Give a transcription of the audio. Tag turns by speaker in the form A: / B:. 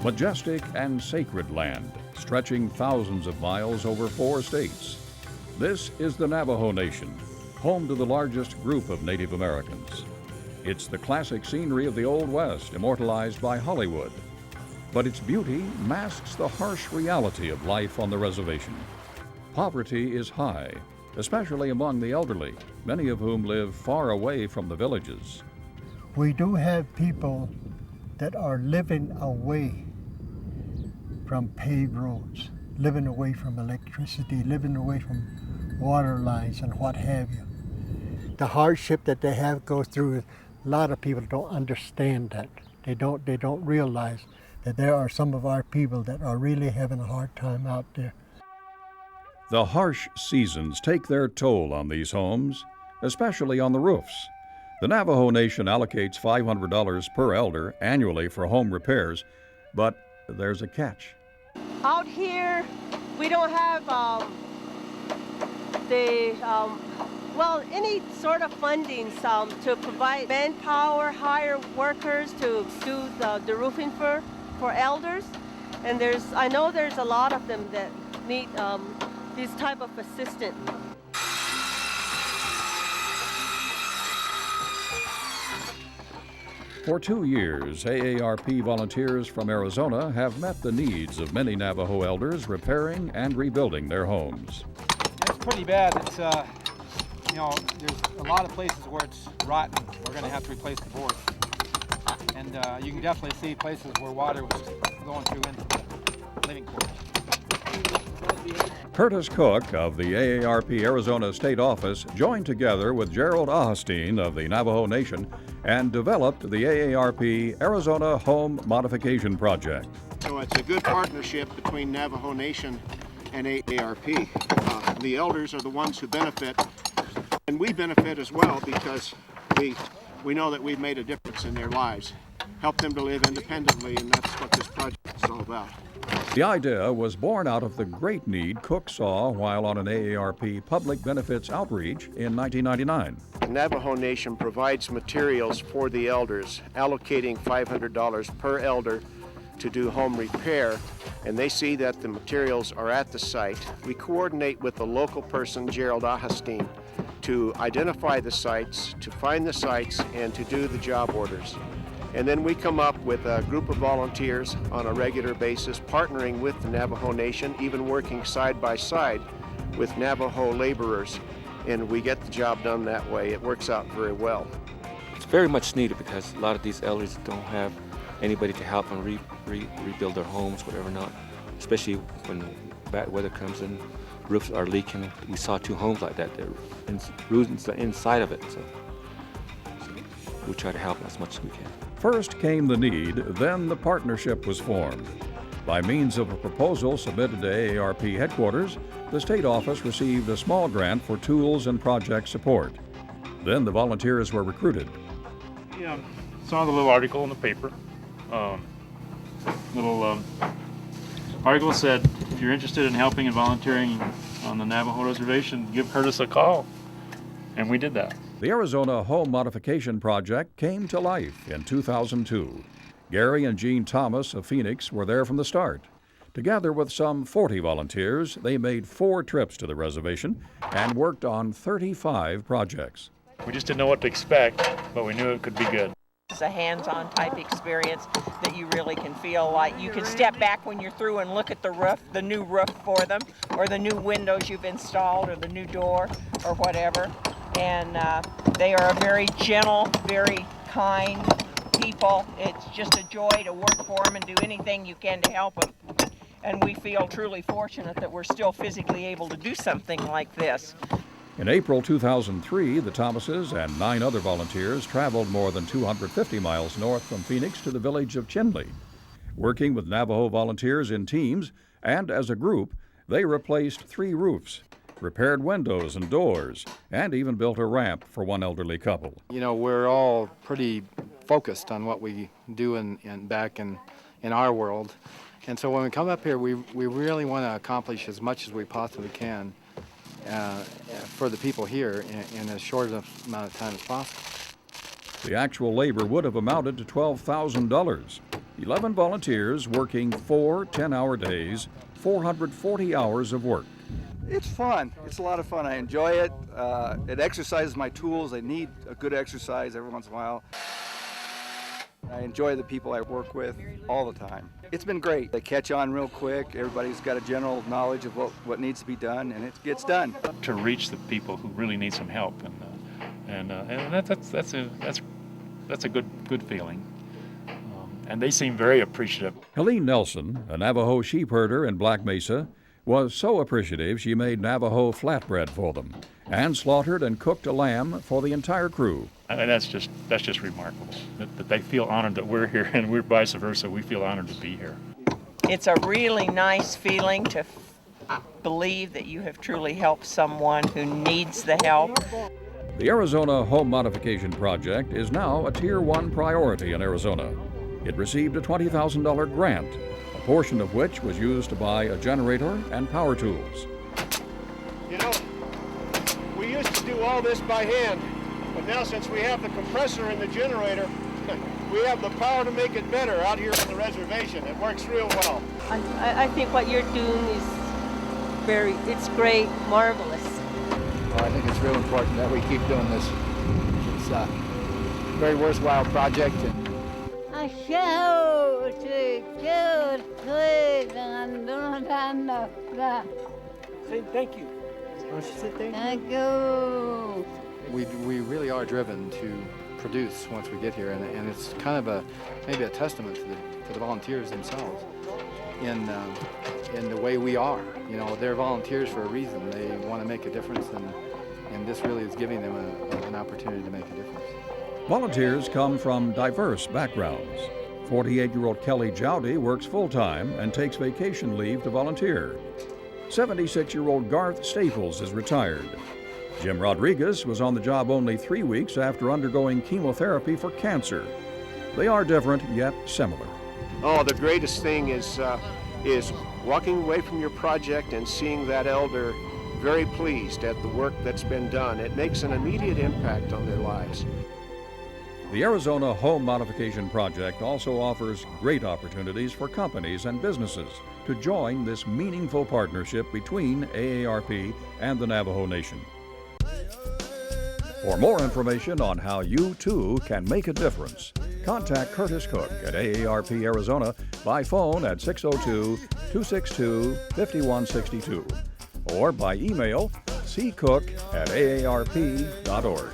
A: majestic and sacred land, stretching thousands of miles over 4 states. This is the Navajo Nation, home to the largest group of Native Americans. It's the classic scenery of the Old West, immortalized by Hollywood. But its beauty masks the harsh reality of life on the reservation. Poverty is high, especially among the elderly, many of whom live far away from the villages.
B: We do have people that are living away from paved roads, living away from electricity, living away from water lines and what have you. The hardship that they have go through, a lot of people don't understand that. They don't realize that there are some of our people that are really having a hard time out there.
A: The harsh seasons take their toll on these homes, especially on the roofs. The Navajo Nation allocates $500 per elder annually for home repairs, but there's a catch.
C: Out here, we don't have any sort of funding to provide manpower, hire workers to do the roofing for elders. And I know there's a lot of them that need this type of assistance.
A: For 2 years, AARP volunteers from Arizona have met the needs of many Navajo elders repairing and rebuilding their homes.
D: It's pretty bad. It's, there's a lot of places where it's rotten. We're going to have to replace the board. And you can definitely see places where water was going through into the living quarters.
A: Curtis Cook of the AARP Arizona State Office joined together with Gerald Ahestein of the Navajo Nation and developed the AARP Arizona Home Modification Project.
E: So it's a good partnership between Navajo Nation and AARP. The elders are the ones who benefit, and we benefit as well because we know that we've made a difference in their lives, help them to live independently, and that's what this project is all about.
A: The idea was born out of the great need Cook saw while on an AARP public benefits outreach in 1999.
E: The Navajo Nation provides materials for the elders, allocating $500 per elder to do home repair, and they see that the materials are at the site. We coordinate with the local person, Gerald Ahestein, to identify the sites, to find the sites, and to do the job orders. And then we come up with a group of volunteers on a regular basis, partnering with the Navajo Nation, even working side by side with Navajo laborers, and we get the job done that way. It works out very well.
F: It's very much needed because a lot of these elders don't have anybody to help them rebuild their homes, whatever not, especially when bad weather comes in, roofs are leaking. We saw 2 homes like that. Roofs inside of it, so we try to help as much as we can.
A: First came the need, then the partnership was formed. By means of a proposal submitted to AARP headquarters, the state office received a small grant for tools and project support. Then the volunteers were recruited.
G: Yeah, saw the little article in the paper. Article said, if you're interested in helping and volunteering on the Navajo Reservation, give Curtis a call. And we did that.
A: The Arizona Home Modification Project came to life in 2002. Gary and Jean Thomas of Phoenix were there from the start. Together with some 40 volunteers, they made 4 trips to the reservation and worked on 35 projects.
G: We just didn't know what to expect, but we knew it could be good.
H: It's a hands-on type experience that you really can feel like you can step back when you're through and look at the roof, the new roof for them, or the new windows you've installed, or the new door, or whatever. And they are a very gentle, very kind people. It's just a joy to work for them and do anything you can to help them. And we feel truly fortunate that we're still physically able to do something like this.
A: In April 2003, the Thomases and 9 other volunteers traveled more than 250 miles north from Phoenix to the village of Chinle. Working with Navajo volunteers in teams and as a group, they replaced 3 roofs, repaired windows and doors, and even built a ramp for one elderly couple.
D: You know, we're all pretty focused on what we do back in our world. And so when we come up here, we really want to accomplish as much as we possibly can for the people here in as short of amount of time as possible.
A: The actual labor would have amounted to $12,000. 11 volunteers working 4 10-hour days, 440 hours of work.
I: It's fun. It's a lot of fun. I enjoy it. It exercises my tools. I need a good exercise every once in a while. I enjoy the people I work with all the time. It's been great. They catch on real quick. Everybody's got a general knowledge of what needs to be done, and it gets done.
G: To reach the people who really need some help, and that's a good feeling. And they seem very appreciative.
A: Helene Nelson, a Navajo sheep herder in Black Mesa, was so appreciative she made Navajo flatbread for them and slaughtered and cooked a lamb for the entire crew.
G: And that's just remarkable, that they feel honored that we're here, and we're vice versa. We feel honored to be here.
H: It's a really nice feeling to believe that you have truly helped someone who needs the help.
A: The Arizona Home Modification Project is now a Tier 1 priority in Arizona. It received a $20,000 grant, a portion of which was used to buy a generator and power tools.
E: You know, we used to do all this by hand, but now since we have the compressor and the generator, we have the power to make it better out here on the reservation. It works real well.
C: I think what you're doing is it's great, marvelous.
D: Well, I think it's real important that we keep doing this. It's a very worthwhile project.
J: I show to good, good, and
E: Say thank you.
J: thank you.
D: We really are driven to produce once we get here, and it's kind of maybe a testament to the volunteers themselves in the way we are. You know, they're volunteers for a reason. They want to make a difference, and this really is giving them an opportunity to make a difference.
A: Volunteers come from diverse backgrounds. 48-year-old Kelly Jowdy works full-time and takes vacation leave to volunteer. 76-year-old Garth Staples is retired. Jim Rodriguez was on the job only 3 weeks after undergoing chemotherapy for cancer. They are different, yet similar.
E: Oh, the greatest thing is walking away from your project and seeing that elder very pleased at the work that's been done. It makes an immediate impact on their lives.
A: The Arizona Home Modification Project also offers great opportunities for companies and businesses to join this meaningful partnership between AARP and the Navajo Nation. For more information on how you too can make a difference, contact Curtis Cook at AARP Arizona by phone at 602-262-5162 or by email ccook@aarp.org.